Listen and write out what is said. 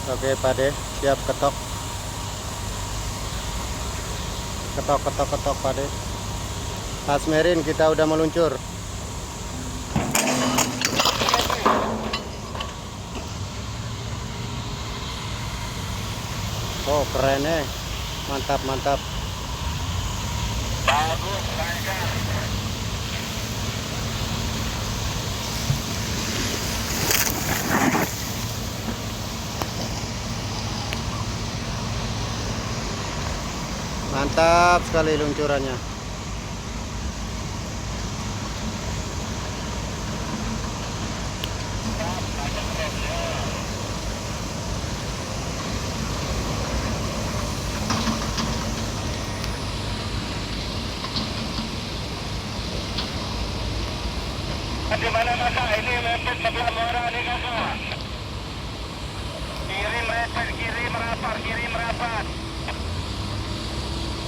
Oke Pak De, siap ketok. Ketok Pak De. Asmerin kita udah meluncur. Oh keren mantap mantap. Bagus, lancar. Mantap sekali luncurannya. Di mana kakak? Ini mepet sebelah muara nih kakak. Kiri mepet kiri.